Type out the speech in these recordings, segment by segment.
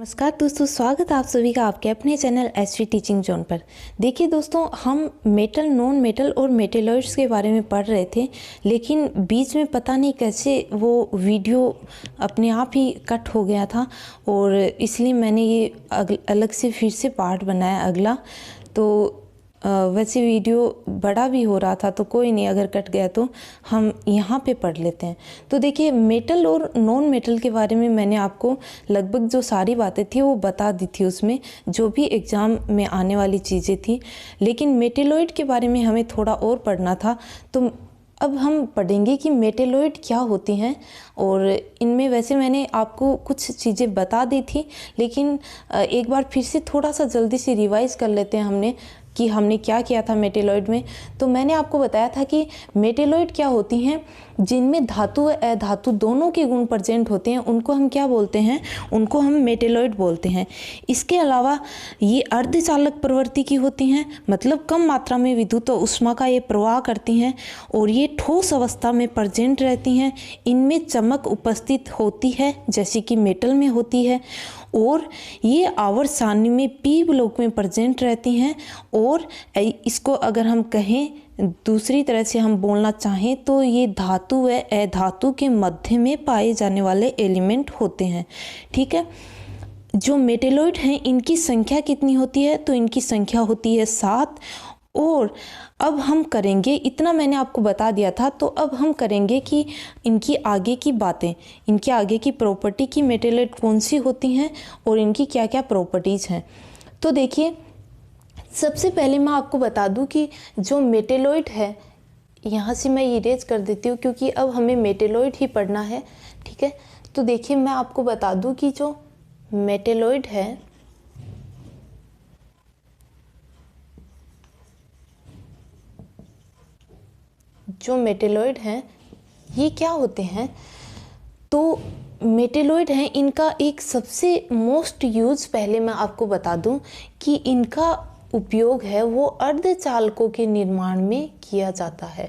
नमस्कार दोस्तों, स्वागत है आप सभी का आपके अपने चैनल एसवी टीचिंग जोन पर। देखिए दोस्तों, हम मेटल, नॉन मेटल और मेटेलॉइड्स के बारे में पढ़ रहे थे, लेकिन बीच में पता नहीं कैसे वो वीडियो अपने आप ही कट हो गया था और इसलिए मैंने ये अलग से फिर से पार्ट बनाया अगला। तो वैसे वीडियो बड़ा भी हो रहा था, तो कोई नहीं, अगर कट गया तो हम यहाँ पे पढ़ लेते हैं। तो देखिए, मेटल और नॉन मेटल के बारे में मैंने आपको लगभग जो सारी बातें थी वो बता दी थी, उसमें जो भी एग्ज़ाम में आने वाली चीज़ें थी। लेकिन मेटेलॉइड के बारे में हमें थोड़ा और पढ़ना था, तो अब हम पढ़ेंगे कि मेटेलॉइड क्या होती हैं। और इनमें वैसे मैंने आपको कुछ चीज़ें बता दी थी, लेकिन एक बार फिर से थोड़ा सा जल्दी से रिवाइज़ कर लेते हैं हमने क्या किया था मेटेलॉइड में। तो मैंने आपको बताया था कि मेटेलॉइड क्या होती हैं, जिनमें धातु व अधातु दोनों के गुण प्रेजेंट होते हैं, उनको हम क्या बोलते हैं, उनको हम मेटेलॉइड बोलते हैं। इसके अलावा ये अर्धचालक प्रवृत्ति की होती हैं, मतलब कम मात्रा में विद्युत और ऊष्मा का ये प्रवाह करती हैं और ये ठोस अवस्था में प्रेजेंट रहती हैं। इनमें चमक उपस्थित होती है जैसे कि मेटल में होती है, और ये आवर्त सारणी में पी ब्लॉक में प्रेजेंट रहती हैं। और इसको अगर हम कहें दूसरी तरह से हम बोलना चाहें तो ये धातु व अधातु के मध्य में पाए जाने वाले एलिमेंट होते हैं। ठीक है, जो मेटेलॉइड हैं इनकी संख्या कितनी होती है, तो इनकी संख्या होती है 7। और अब हम करेंगे, इतना मैंने आपको बता दिया था, तो अब हम करेंगे कि इनकी आगे की बातें, इनके आगे की प्रॉपर्टी की मेटेलॉइड कौन सी होती हैं और इनकी क्या क्या प्रॉपर्टीज़ हैं। तो देखिए, सबसे पहले मैं आपको बता दूं कि जो मेटेलॉइड है, यहाँ से मैं इरेज कर देती हूँ क्योंकि अब हमें मेटेलॉइड ही पढ़ना है। ठीक है, तो देखिए मैं आपको बता दूं कि जो मेटेलॉइड है, जो मेटेलॉइड हैं ये क्या होते हैं, तो मेटेलॉइड हैं, इनका एक सबसे मोस्ट यूज पहले मैं आपको बता दूं कि इनका उपयोग है वो अर्धचालकों के निर्माण में किया जाता है।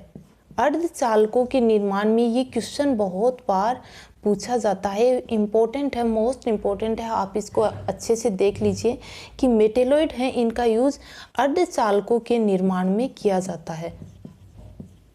अर्धचालकों के निर्माण में ये क्वेश्चन बहुत बार पूछा जाता है, इम्पोर्टेंट है, मोस्ट इम्पोर्टेंट है। आप इसको अच्छे से देख लीजिए कि मेटेलॉइड हैं, इनका यूज अर्धचालकों के निर्माण में किया जाता है,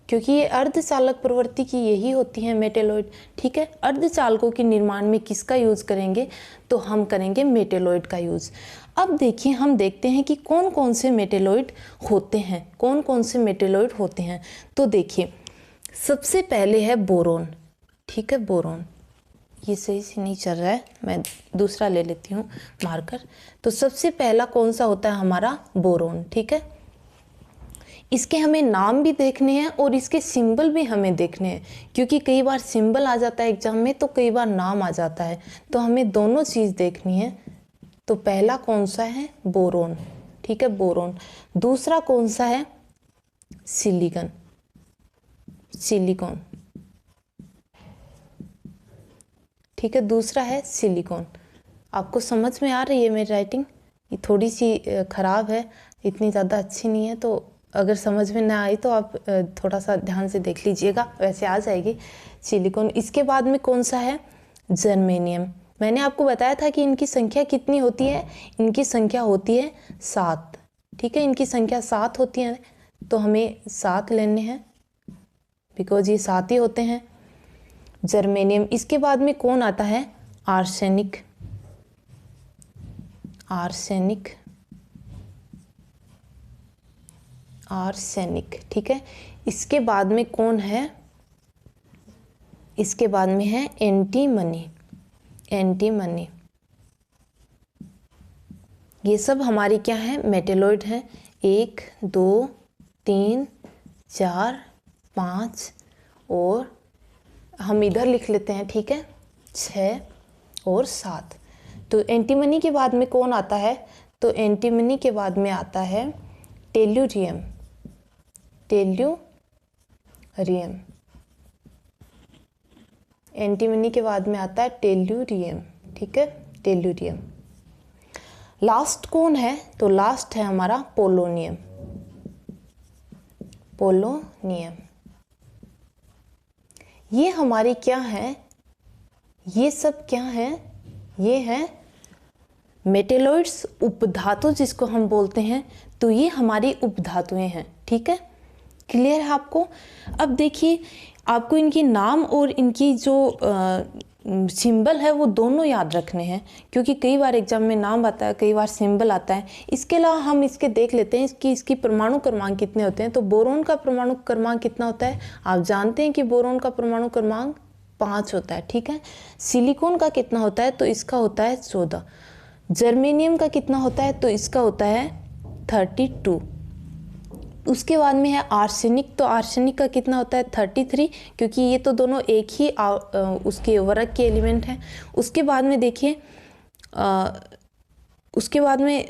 क्योंकि ये अर्धचालक प्रवृत्ति की यही होती है मेटेलॉइड। ठीक है, अर्धचालकों के निर्माण में किसका यूज करेंगे, तो हम करेंगे मेटेलॉइड का यूज। अब देखिए, हम देखते हैं कि कौन कौन से मेटेलॉइड होते हैं, कौन कौन से मेटेलॉइड होते हैं। तो देखिए, सबसे पहले है बोरोन। ठीक है, बोरोन, ये सही से नहीं चल रहा है, मैं दूसरा ले लेती हूँ मार्कर। तो सबसे पहला कौन सा होता है हमारा, बोरोन। ठीक है, इसके हमें नाम भी देखने हैं और इसके सिंबल भी हमें देखने हैं, क्योंकि कई बार सिंबल आ जाता है एग्जाम में तो कई बार नाम आ जाता है, तो हमें दोनों चीज़ देखनी है। तो पहला कौन सा है, बोरोन। ठीक है, बोरोन। दूसरा कौन सा है, सिलिकॉन, सिलिकॉन। ठीक है, दूसरा है सिलिकॉन। आपको समझ में आ रही है मेरी राइटिंग, ये थोड़ी सी खराब है, इतनी ज़्यादा अच्छी नहीं है, तो अगर समझ में ना आई तो आप थोड़ा सा ध्यान से देख लीजिएगा, वैसे आ जाएगी सिलिकॉन। इसके बाद में कौन सा है, जर्मेनियम। मैंने आपको बताया था कि इनकी संख्या कितनी होती है, इनकी संख्या होती है 7। ठीक है, इनकी संख्या 7 होती है, तो हमें 7 लेने हैं बिकॉज ये 7 ही होते हैं, जर्मेनियम। इसके बाद में कौन आता है, आर्सेनिक, आर्सेनिक, आर्सेनिक। ठीक है, इसके बाद में कौन है, इसके बाद में है एंटीमनी, एंटीमनी। ये सब हमारी क्या है, मेटेलॉइड हैं। 1 2 3 4 5 और हम इधर लिख लेते हैं। ठीक है, 6 और 7। तो एंटीमनी के बाद में कौन आता है, तो एंटीमनी के बाद में आता है टेल्यूरियम, टेल्यूरियम। एंटीमनी के बाद में आता है टेल्यूरियम। ठीक है, टेल्यूरियम। लास्ट कौन है, तो लास्ट है हमारा पोलोनियम, पोलोनियम। ये हमारी क्या है, ये सब क्या है, ये है मेटेलॉइड्स उपधातु जिसको हम बोलते हैं, तो ये हमारी उपधातुएं हैं। ठीक है, क्लियर है आपको। अब देखिए, आपको इनकी नाम और इनकी जो सिंबल है वो दोनों याद रखने हैं, क्योंकि कई बार एग्जाम में नाम आता है, कई बार सिंबल आता है। इसके अलावा हम इसके देख लेते हैं कि इसकी परमाणु क्रमांक कितने होते हैं। तो बोरोन का परमाणु क्रमांक कितना होता है, आप जानते हैं कि बोरोन का परमाणु क्रमांक 5 होता है। ठीक है, सिलिकॉन का कितना होता है, तो इसका होता है 14। जर्मेनियम का कितना होता है, तो इसका होता है 32। उसके बाद में है आर्सेनिक, तो आर्सेनिक का कितना होता है 33, क्योंकि ये तो दोनों एक ही उसके वर्ग के एलिमेंट हैं। उसके बाद में देखिए, उसके बाद में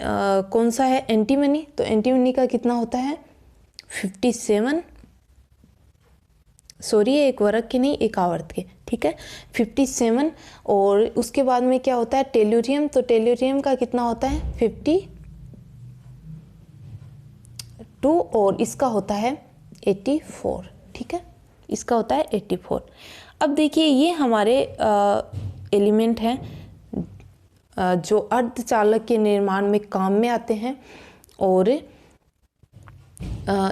कौन सा है, एंटीमनी, तो एंटीमनी का कितना होता है 57, सॉरी एक वर्ग के नहीं, एक आवर्त के। ठीक है, 57। और उसके बाद में क्या होता है टेल्यूरियम, तो टेल्यूरियम का कितना होता है 52, और इसका होता है 84। ठीक है, इसका होता है 84। अब देखिए, ये हमारे एलिमेंट हैं जो अर्धचालक के निर्माण में काम में आते हैं, और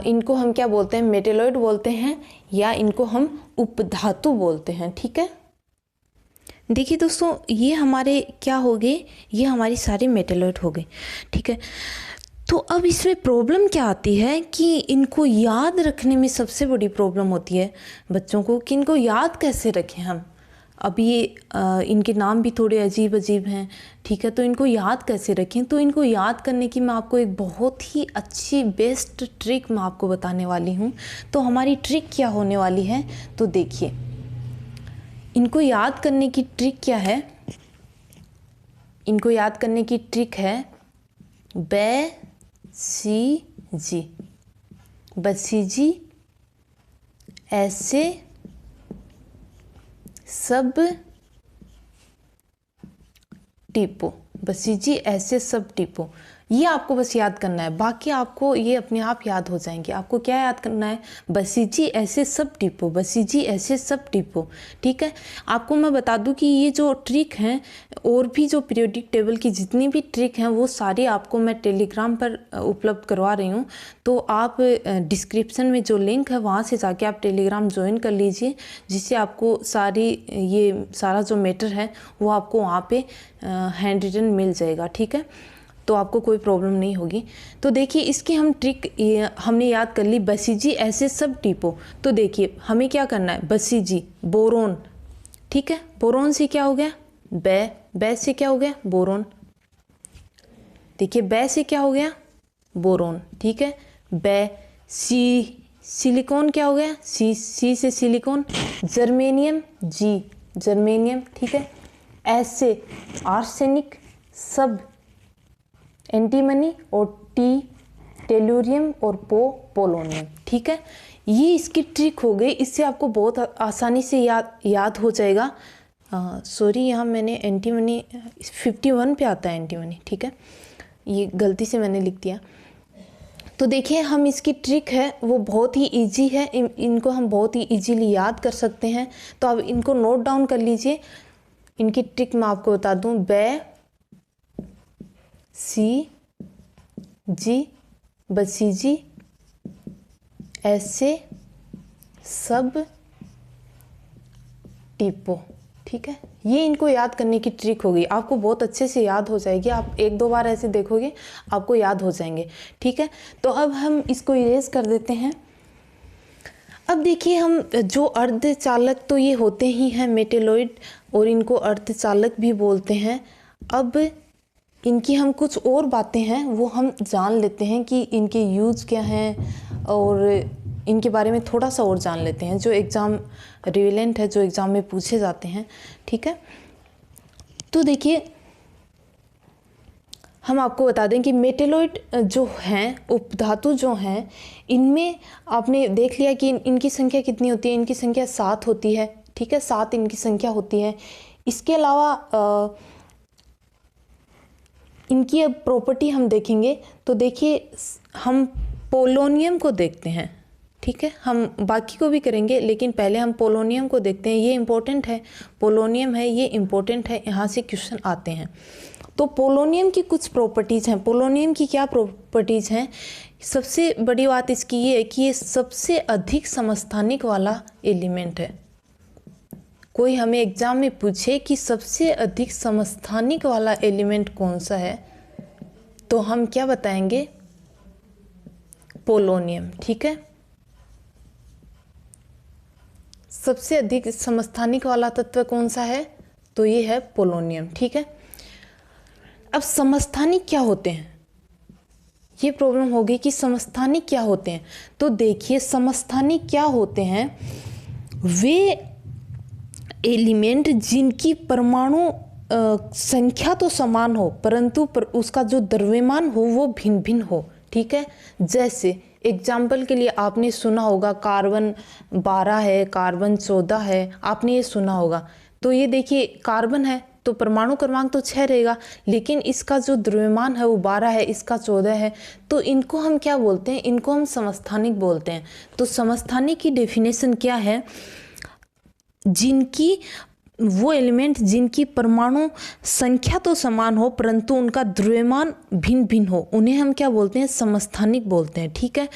इनको हम क्या बोलते हैं, मेटेलॉइड बोलते हैं, या इनको हम उपधातु बोलते हैं। ठीक है, देखिए दोस्तों, ये हमारे क्या हो गए, ये हमारी सारी मेटेलॉइड हो गए। ठीक है, तो अब इसमें प्रॉब्लम क्या आती है कि इनको याद रखने में सबसे बड़ी प्रॉब्लम होती है बच्चों को, कि इनको याद कैसे रखें हम। अब ये इनके नाम भी थोड़े अजीब अजीब हैं। ठीक है, तो इनको याद कैसे रखें, तो इनको याद करने की मैं आपको एक बहुत ही अच्छी बेस्ट ट्रिक मैं आपको बताने वाली हूँ। तो हमारी ट्रिक क्या होने वाली है, तो देखिए, इनको याद करने की ट्रिक क्या है, इनको याद करने की ट्रिक है बसीजी। बसीजी ऐसे सब टिपो, बसीजी ऐसे सब टिपो, ये आपको बस याद करना है, बाकी आपको ये अपने आप याद हो जाएंगे। आपको क्या याद करना है, बसीजी ऐसे सब टिपो, बसीजी ऐसे सब टिपो। ठीक है, आपको मैं बता दूं कि ये जो ट्रिक हैं, और भी जो पीरियोडिक टेबल की जितनी भी ट्रिक हैं, वो सारी आपको मैं टेलीग्राम पर उपलब्ध करवा रही हूँ। तो आप डिस्क्रिप्शन में जो लिंक है वहाँ से जाके आप टेलीग्राम ज्वाइन कर लीजिए, जिससे आपको ये सारा जो मैटर है वो आपको वहाँ पे हैंड रिटन मिल जाएगा। ठीक है, तो आपको कोई प्रॉब्लम नहीं होगी। तो देखिए, इसकी हम ट्रिक हमने याद कर ली, बसीजी ऐसे सब टिपो। तो देखिए, हमें क्या करना है, बसीजी बोरोन। ठीक है, बोरोन से क्या हो गया बै से क्या हो गया बोरोन। देखिए, बै से क्या हो गया बोरोन। ठीक है, बै सिलिकॉन क्या हो गया, सी से सिलिकॉन। Germanium germanium. ठीक है, ऐसे आर्सेनिक, सब एंटीमनी, और टेल्यूरियम, और पोलोनियम। ठीक है, ये इसकी ट्रिक हो गई, इससे आपको बहुत आसानी से याद हो जाएगा। सॉरी, यहाँ मैंने एंटीमनी 51 पे आता है एंटीमनी। ठीक है, ये गलती से मैंने लिख दिया। तो देखिए, हम इसकी ट्रिक है वो बहुत ही इजी है, इनको हम बहुत ही इजीली याद कर सकते हैं। तो अब इनको नोट डाउन कर लीजिए। इनकी ट्रिक मैं आपको बता दूं, बसीजी ऐसे सब टिपो। ठीक है, ये इनको याद करने की ट्रिक होगी, आपको बहुत अच्छे से याद हो जाएगी। आप 1-2 बार ऐसे देखोगे, आपको याद हो जाएंगे। ठीक है, तो अब हम इसको इरेज कर देते हैं। अब देखिए, हम जो अर्धचालक तो ये होते ही हैं मेटेलॉइड, और इनको अर्धचालक भी बोलते हैं। अब इनकी हम कुछ और बातें हैं वो हम जान लेते हैं कि इनके यूज़ क्या हैं, और इनके बारे में थोड़ा सा और जान लेते हैं जो एग्ज़ाम रिलेवेंट है, जो एग्ज़ाम में पूछे जाते हैं। ठीक है, तो देखिए, हम आपको बता दें कि मेटेलॉइड जो हैं, उपधातु जो हैं, इनमें आपने देख लिया कि इनकी संख्या कितनी होती है, इनकी संख्या 7 होती है। ठीक है, 7 इनकी संख्या होती है। इसके अलावा इनकी अब प्रॉपर्टी हम देखेंगे, तो देखिए, हम पोलोनियम को देखते हैं। ठीक है, हम बाकी को भी करेंगे, लेकिन पहले हम पोलोनियम को देखते हैं। ये इम्पोर्टेंट है, पोलोनियम है, ये इम्पोर्टेंट है, यहाँ से क्वेश्चन आते हैं। तो पोलोनियम की कुछ प्रॉपर्टीज़ हैं। पोलोनियम की क्या प्रॉपर्टीज़ हैं? सबसे बड़ी बात इसकी ये है कि ये सबसे अधिक समस्थानिक वाला एलिमेंट है। कोई हमें एग्जाम में पूछे कि सबसे अधिक समस्थानिक वाला एलिमेंट कौन सा है, तो हम क्या बताएंगे? पोलोनियम। ठीक है, सबसे अधिक समस्थानिक वाला तत्व कौन सा है? तो ये है पोलोनियम। ठीक है, अब समस्थानिक क्या होते हैं? ये प्रॉब्लम होगी कि समस्थानिक क्या होते हैं। तो देखिए, समस्थानिक क्या होते हैं? वे एलिमेंट जिनकी परमाणु संख्या तो समान हो, परंतु उसका जो द्रव्यमान हो वो भिन्न भिन्न हो। ठीक है, जैसे एग्जाम्पल के लिए आपने सुना होगा कार्बन 12 है, कार्बन 14 है, आपने ये सुना होगा। तो ये देखिए, कार्बन है तो परमाणु क्रमांक तो 6 रहेगा, लेकिन इसका जो द्रव्यमान है वो 12 है, इसका 14 है। तो इनको हम क्या बोलते हैं? इनको हम समस्थानिक बोलते हैं। तो समस्थानिक की डेफिनेशन क्या है? जिनकी वो एलिमेंट जिनकी परमाणु संख्या तो समान हो, परंतु उनका द्रव्यमान भिन्न भिन्न हो, उन्हें हम क्या बोलते हैं? समस्थानिक बोलते हैं। ठीक है,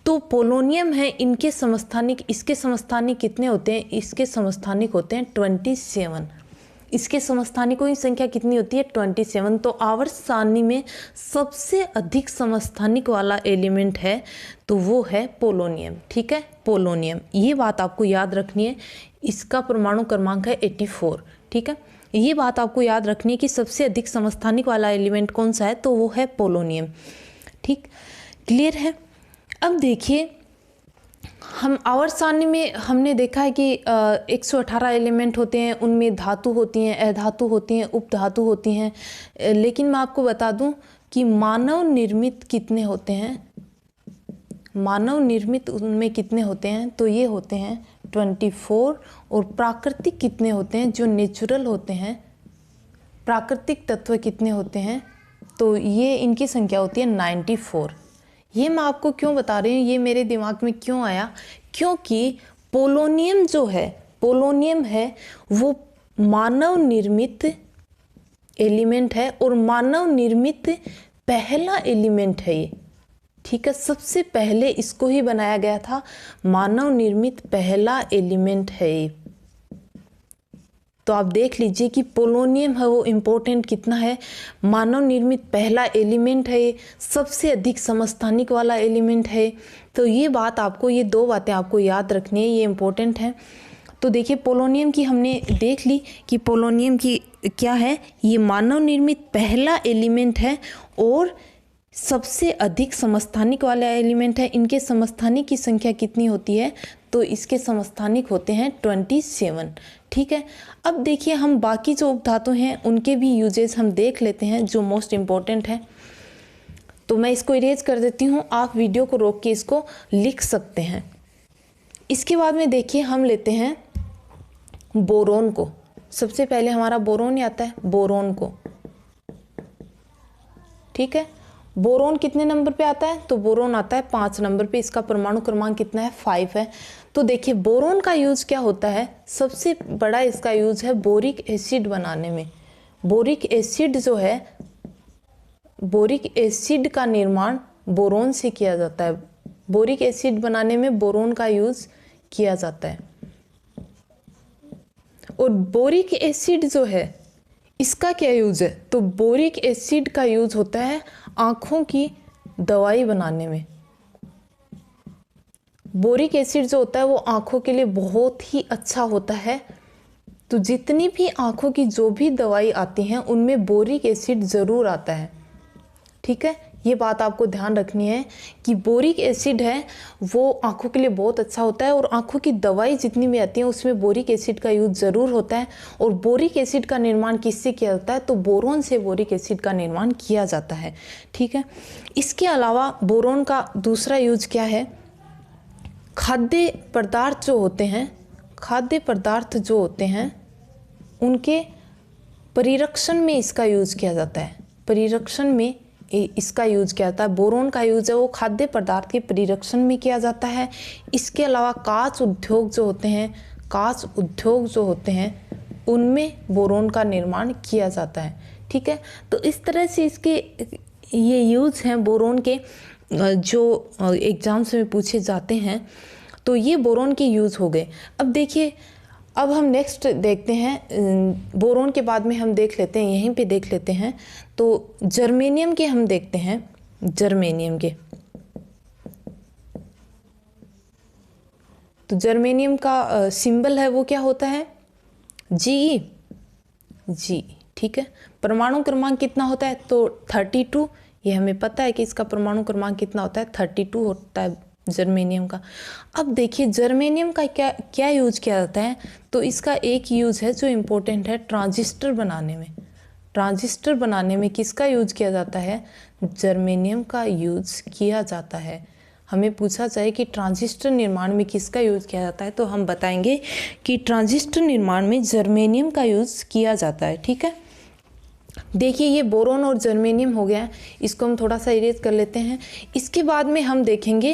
तो पोलोनियम है, इनके समस्थानिक, इसके समस्थानिक कितने होते हैं? इसके समस्थानिक होते हैं 27। इसके समस्थानिकों की संख्या कितनी होती है? 27। तो आवर्त सारणी में सबसे अधिक समस्थानिक वाला एलिमेंट है तो वो है पोलोनियम। ठीक है, पोलोनियम, ये बात आपको याद रखनी है। इसका परमाणु क्रमांक है 84। ठीक है, ये बात आपको याद रखनी है कि सबसे अधिक समस्थानिक वाला एलिमेंट कौन सा है, तो वो है पोलोनियम। ठीक, क्लियर है। अब देखिए, हम आवर्त सारणी में हमने देखा है कि 118 एलिमेंट होते हैं, उनमें धातु होती हैं, अधातु होती हैं, उपधातु होती हैं। लेकिन मैं आपको बता दूं कि मानव निर्मित कितने होते हैं? मानव निर्मित उनमें कितने होते हैं? तो ये होते हैं 24। और प्राकृतिक कितने होते हैं? जो नेचुरल होते हैं, प्राकृतिक तत्व कितने होते हैं? तो ये इनकी संख्या होती है 94। ये मैं आपको क्यों बता रही हूँ, ये मेरे दिमाग में क्यों आया? क्योंकि पोलोनियम जो है, पोलोनियम है वो मानव निर्मित एलिमेंट है और मानव निर्मित पहला एलिमेंट है ये। ठीक है, सबसे पहले इसको ही बनाया गया था, मानव निर्मित पहला एलिमेंट है ये। तो आप देख लीजिए कि पोलोनियम है वो इम्पोर्टेंट कितना है, मानव निर्मित पहला एलिमेंट है, सबसे अधिक समस्थानिक वाला एलिमेंट है। तो ये बात आपको, ये दो बातें आपको याद रखनी है, ये इम्पोर्टेंट है। तो देखिए, पोलोनियम की हमने देख ली कि पोलोनियम की क्या है, ये मानव निर्मित पहला एलिमेंट है और सबसे अधिक समस्थानिक वाला एलिमेंट है। इनके समस्थानिक की संख्या कितनी होती है? तो इसके समस्थानिक होते हैं 27। ठीक है, अब देखिए, हम बाकी जो उपधातु हैं उनके भी यूजेस हम देख लेते हैं जो मोस्ट इम्पॉर्टेंट है। तो मैं इसको इरेज कर देती हूँ, आप वीडियो को रोक के इसको लिख सकते हैं। इसके बाद में देखिए, हम लेते हैं बोरोन को। सबसे पहले हमारा बोरोन ही आता है, बोरोन को। ठीक है, बोरोन कितने नंबर पे आता है? तो बोरोन आता है 5 नंबर पे। इसका परमाणु क्रमांक कितना है? 5 है। तो देखिए, बोरोन का यूज क्या होता है? सबसे बड़ा इसका यूज है बोरिक एसिड बनाने में। बोरिक एसिड जो है, बोरिक एसिड का निर्माण बोरोन से किया जाता है। बोरिक एसिड बनाने में बोरोन का यूज किया जाता है। और बोरिक एसिड जो है, इसका क्या यूज है? तो बोरिक एसिड का यूज होता है आँखों की दवाई बनाने में। बोरिक एसिड जो होता है वो आँखों के लिए बहुत ही अच्छा होता है। तो जितनी भी आँखों की जो भी दवाई आती हैं उनमें बोरिक एसिड ज़रूर आता है। ठीक है, ये बात आपको ध्यान रखनी है कि बोरिक एसिड है वो आँखों के लिए बहुत अच्छा होता है और आँखों की दवाई जितनी भी आती है उसमें बोरिक एसिड का यूज ज़रूर होता है। और बोरिक एसिड का निर्माण किससे किया जाता है? तो बोरोन से बोरिक एसिड का निर्माण किया जाता है। ठीक है, इसके अलावा बोरोन का दूसरा यूज क्या है? खाद्य पदार्थ जो होते हैं, खाद्य पदार्थ जो होते हैं उनके परिरक्षण में इसका यूज किया जाता है। परिरक्षण में इसका यूज किया जाता है। बोरोन का यूज है वो खाद्य पदार्थ के परिरक्षण में किया जाता है। इसके अलावा कांच उद्योग जो होते हैं, कांच उद्योग जो होते हैं उनमें बोरोन का निर्माण किया जाता है। ठीक है। तो इस तरह से इसके ये यूज़ हैं बोरोन के, जो एग्ज़ाम्स में पूछे जाते हैं। तो ये बोरोन के यूज़ हो गए। अब देखिए, अब हम नेक्स्ट देखते हैं, बोरोन के बाद में हम देख लेते हैं, यहीं पे देख लेते हैं। तो जर्मेनियम के हम देखते हैं, जर्मेनियम के। तो जर्मेनियम का सिंबल है वो क्या होता है, जी, जी, ठीक है। परमाणु क्रमांक कितना होता है, तो 32। ये हमें पता है कि इसका परमाणु क्रमांक कितना होता है, 32 होता है जर्मेनियम का। अब देखिए जर्मेनियम का क्या क्या यूज किया जाता है, तो इसका एक यूज है जो इम्पोर्टेंट है, ट्रांजिस्टर बनाने में। ट्रांजिस्टर बनाने में किसका यूज किया जाता है, जर्मेनियम का यूज किया जाता है। हमें पूछा जाए कि ट्रांजिस्टर निर्माण में किसका यूज किया जाता है, तो हम बताएंगे कि ट्रांजिस्टर निर्माण में जर्मेनियम का यूज किया जाता है, ठीक है। देखिए ये बोरोन और जर्मेनियम हो गया, इसको हम थोड़ा सा इरेज कर लेते हैं। इसके बाद में हम देखेंगे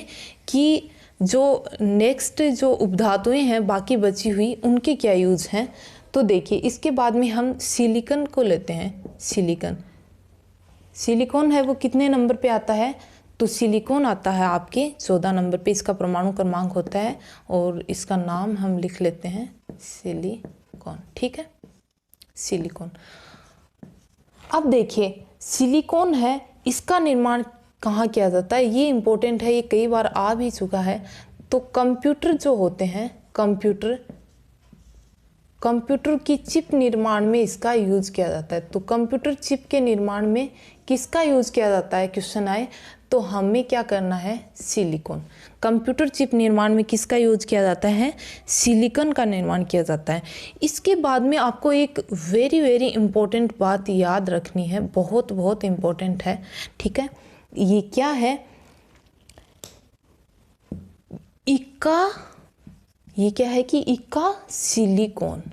कि जो नेक्स्ट जो उपधातुएं हैं बाकी बची हुई, उनके क्या यूज हैं। तो देखिए इसके बाद में हम सिलिकॉन को लेते हैं। सिलिकॉन, सिलिकॉन है वो कितने नंबर पे आता है, तो सिलिकॉन आता है आपके 14 नंबर पे। इसका परमाणु क्रमांक होता है और इसका नाम हम लिख लेते हैं सिलिकॉन, ठीक है, सिलिकॉन। अब देखिए सिलिकॉन है, इसका निर्माण कहाँ किया जाता है, ये इम्पोर्टेंट है, ये कई बार आ भी चुका है। तो कंप्यूटर जो होते हैं, कंप्यूटर की चिप निर्माण में इसका यूज किया जाता है। तो कंप्यूटर चिप के निर्माण में किसका यूज किया जाता है, क्वेश्चन आए तो हमें क्या करना है, सिलिकॉन। कंप्यूटर चिप निर्माण में किसका यूज किया जाता है, सिलिकॉन का निर्माण किया जाता है। इसके बाद में आपको एक वेरी वेरी इंपॉर्टेंट बात याद रखनी है, बहुत बहुत इंपॉर्टेंट है, ठीक है। ये क्या है, इक्का, ये क्या है कि इक्का सिलिकॉन,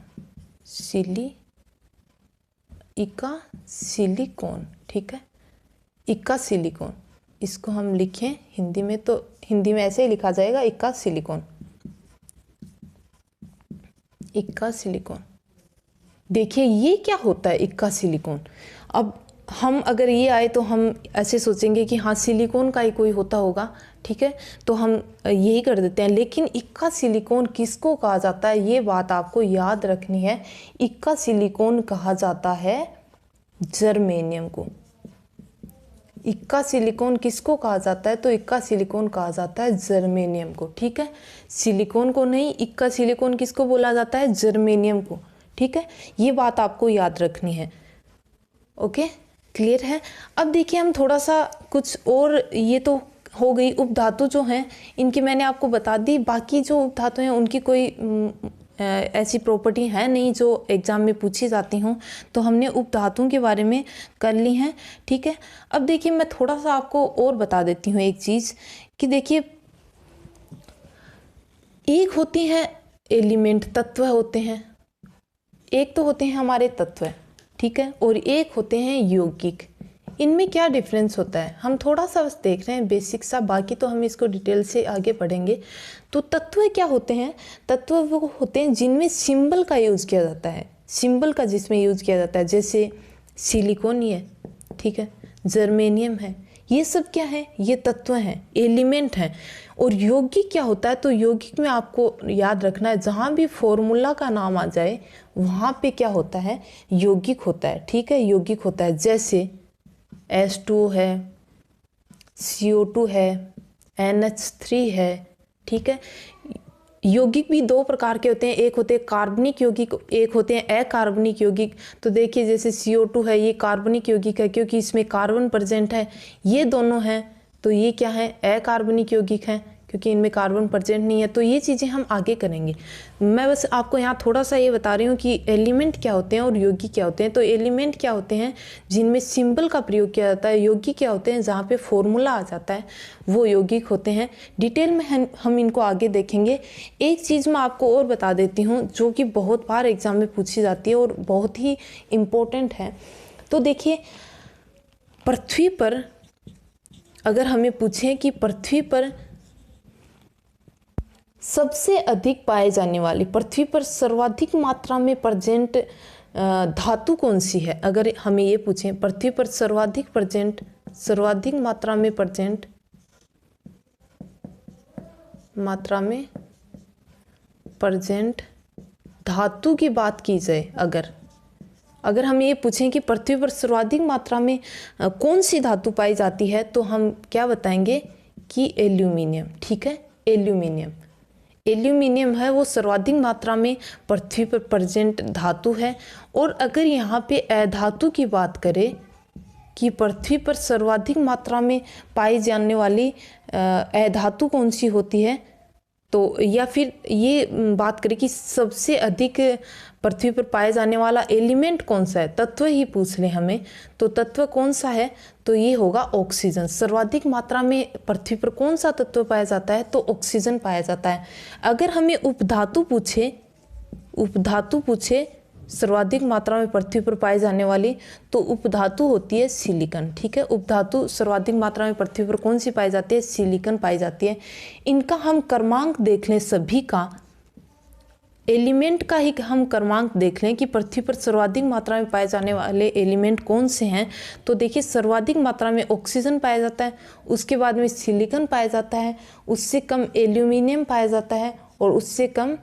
इक्का सिलिकॉन, ठीक है, इक्का सिलिकॉन। इसको हम लिखें हिंदी में, तो हिंदी में ऐसे ही लिखा जाएगा, इक्का सिलिकॉन, इक्का सिलिकॉन। देखिए ये क्या होता है इक्का सिलिकॉन। अब हम अगर ये आए तो हम ऐसे सोचेंगे कि हाँ सिलिकॉन का ही कोई होता होगा, ठीक है, तो हम यही कर देते हैं। लेकिन इक्का सिलिकॉन किसको कहा जाता है, ये बात आपको याद रखनी है। इक्का सिलिकॉन कहा जाता है जर्मेनियम को। इक्का सिलिकॉन किसको कहा जाता है, तो इक्का सिलिकॉन कहा जाता है जर्मेनियम को, ठीक है, सिलिकॉन को नहीं। इक्का सिलिकॉन किसको बोला जाता है, जर्मेनियम को, ठीक है। ये बात आपको याद रखनी है, ओके, क्लियर है। अब देखिए हम थोड़ा सा कुछ और, ये तो हो गई उपधातु जो हैं, इनकी मैंने आपको बता दी। बाकी जो उपधातु हैं उनकी कोई ऐसी प्रॉपर्टी है नहीं जो एग्जाम में पूछी जाती हूँ, तो हमने उपधातुओं के बारे में कर ली हैं, ठीक है। अब देखिए मैं थोड़ा सा आपको और बता देती हूँ एक चीज़, कि देखिए एक होती हैं एलिमेंट, तत्व होते हैं, एक तो होते हैं हमारे तत्व, ठीक है, और एक होते हैं यौगिक। इनमें क्या डिफरेंस होता है, हम थोड़ा सा बस देख रहे हैं बेसिक सा, बाकी तो हम इसको डिटेल से आगे पढ़ेंगे। तो तत्व क्या होते हैं, तत्व वो होते हैं जिनमें सिंबल का यूज़ किया जाता है, सिंबल का जिसमें यूज़ किया जाता है, जैसे सिलिकॉन है, ठीक है, जर्मेनियम है, ये सब क्या है, ये तत्व हैं, एलिमेंट हैं। और यौगिक क्या होता है, तो यौगिक में आपको याद रखना है, जहाँ भी फॉर्मूला का नाम आ जाए वहाँ पे क्या होता है, यौगिक होता है, ठीक है, यौगिक होता है। जैसे H2 है, CO2 है, NH3 है, ठीक है। यौगिक भी दो प्रकार के होते हैं, एक होते हैं कार्बनिक यौगिक, एक होते हैं अकार्बनिक यौगिक। तो देखिए जैसे CO2 है, ये कार्बनिक यौगिक है क्योंकि इसमें कार्बन प्रेजेंट है। ये दोनों हैं तो ये क्या है, अकार्बनिक यौगिक हैं क्योंकि इनमें कार्बन प्रेजेंट नहीं है। तो ये चीज़ें हम आगे करेंगे। मैं बस आपको यहाँ थोड़ा सा ये बता रही हूँ कि एलिमेंट क्या होते हैं और यौगिक क्या होते हैं। तो एलिमेंट क्या होते हैं, जिनमें सिंबल का प्रयोग किया जाता है। यौगिक क्या होते हैं, जहाँ पे फॉर्मूला आ जाता है, वो यौगिक होते हैं। डिटेल में हम इनको आगे देखेंगे। एक चीज़ मैं आपको और बता देती हूँ जो कि बहुत बार एग्जाम में पूछी जाती है और बहुत ही इम्पोर्टेंट है। तो देखिए पृथ्वी पर अगर हमें पूछें कि पृथ्वी पर सबसे अधिक पाए जाने वाली, पृथ्वी पर सर्वाधिक मात्रा में प्रेजेंट धातु कौन सी है, अगर हमें ये पूछें पृथ्वी पर सर्वाधिक मात्रा में प्रेजेंट धातु की बात की जाए, अगर हम ये पूछें कि पृथ्वी पर सर्वाधिक मात्रा में कौन सी धातु पाई जाती है, तो हम क्या बताएंगे कि एल्यूमिनियम। ठीक है, एल्यूमिनियम है वो सर्वाधिक मात्रा में पृथ्वी पर प्रेजेंट धातु है। और अगर यहाँ पे अधातु की बात करें कि पृथ्वी पर सर्वाधिक मात्रा में पाई जाने वाली अधातु कौन सी होती है, तो या फिर ये बात करें कि सबसे अधिक पृथ्वी पर पाए जाने वाला एलिमेंट कौन सा है, तत्व ही पूछ ले हमें, तो तत्व कौन सा है, तो ये होगा ऑक्सीजन। सर्वाधिक मात्रा में पृथ्वी पर कौन सा तत्व पाया जाता है, तो ऑक्सीजन पाया जाता है। अगर हमें उपधातु पूछे सर्वाधिक मात्रा में पृथ्वी पर पाई जाने वाली, तो उपधातु होती है सिलिकॉन। ठीक है, उपधातु सर्वाधिक मात्रा में पृथ्वी पर कौन सी पाई जाती है, सिलिकॉन पाई जाती है। इनका हम क्रमांक देख लें, सभी का एलिमेंट का ही हम क्रमांक देख लें कि पृथ्वी पर सर्वाधिक मात्रा में पाए जाने वाले एलिमेंट कौन से हैं। तो देखिए सर्वाधिक मात्रा में ऑक्सीजन पाया जाता है, उसके बाद में सिलिकॉन पाया जाता है, उससे कम एल्यूमिनियम पाया जाता है और उससे कम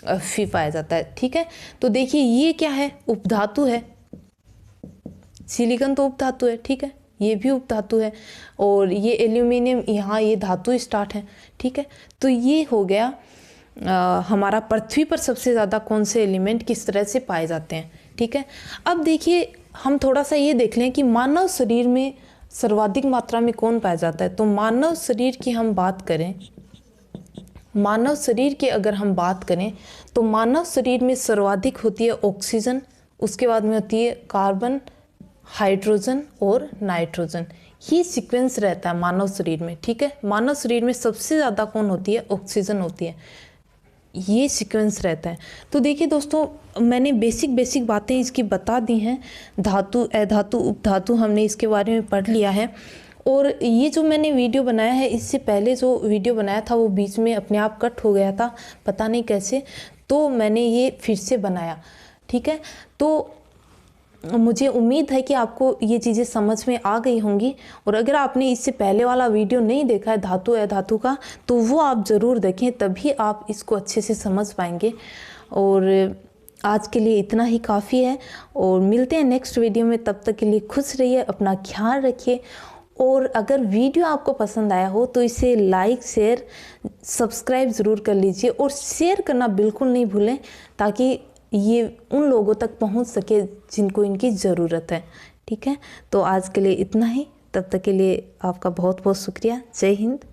फी पाया जाता है। ठीक है, तो देखिए ये क्या है, उपधातु है। सिलिकॉन तो उपधातु है, ठीक है, ये भी उपधातु है, और ये एल्यूमिनियम यहाँ ये धातु स्टार्ट है। ठीक है, तो ये हो गया हमारा पृथ्वी पर सबसे ज़्यादा कौन से एलिमेंट किस तरह से पाए जाते हैं। ठीक है, अब देखिए हम थोड़ा सा ये देख लें कि मानव शरीर में सर्वाधिक मात्रा में कौन पाया जाता है। तो मानव शरीर की हम बात करें, मानव शरीर की अगर हम बात करें तो मानव शरीर में सर्वाधिक होती है ऑक्सीजन, उसके बाद में होती है कार्बन, हाइड्रोजन और नाइट्रोजन। ये सीक्वेंस रहता है मानव शरीर में। ठीक है, मानव शरीर में सबसे ज़्यादा कौन होती है, ऑक्सीजन होती है, ये सीक्वेंस रहता है। तो देखिए दोस्तों मैंने बेसिक बातें इसकी बता दी हैं। धातु, अधातु, उपधातु हमने इसके बारे में पढ़ लिया है। और ये जो मैंने वीडियो बनाया है, इससे पहले जो वीडियो बनाया था वो बीच में अपने आप कट हो गया था, पता नहीं कैसे, तो मैंने ये फिर से बनाया। ठीक है, तो मुझे उम्मीद है कि आपको ये चीज़ें समझ में आ गई होंगी। और अगर आपने इससे पहले वाला वीडियो नहीं देखा है धातु अधातु का, तो वो आप ज़रूर देखें, तभी आप इसको अच्छे से समझ पाएंगे। और आज के लिए इतना ही काफ़ी है, और मिलते हैं नेक्स्ट वीडियो में। तब तक के लिए खुश रहिए, अपना ख्याल रखिए। और अगर वीडियो आपको पसंद आया हो तो इसे लाइक, शेयर, सब्सक्राइब ज़रूर कर लीजिए, और शेयर करना बिल्कुल नहीं भूलें, ताकि ये उन लोगों तक पहुंच सके जिनको इनकी ज़रूरत है। ठीक है, तो आज के लिए इतना ही। तब तक के लिए आपका बहुत बहुत शुक्रिया। जय हिंद।